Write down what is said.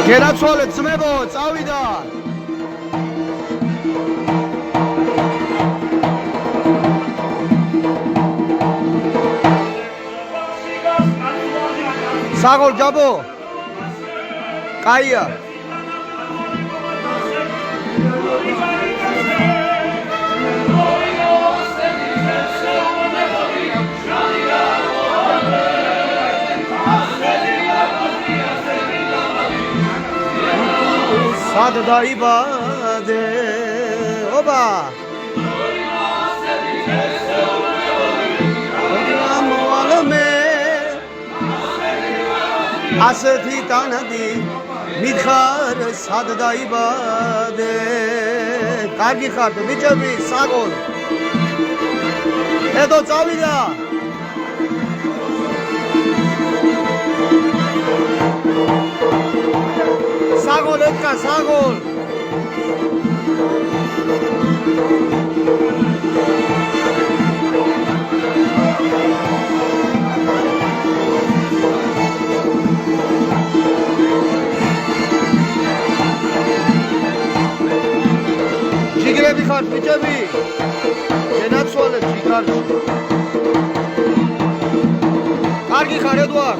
გერაცვალეთ ძმებო, წავიდა. საღოლ ჯაბო. კაია. სად დაიბადე ობა ამვალმე ასეთი ტანადი მითხარ სად დაიბადე კარგი ხართ ბიჭები საგოლ ედო წავიდა საგოლ ეთქა საგოლ ჯიგრები ხართ ბიჭები შენაცვალეთ ჯიგარში კარგი ხარ ედვარ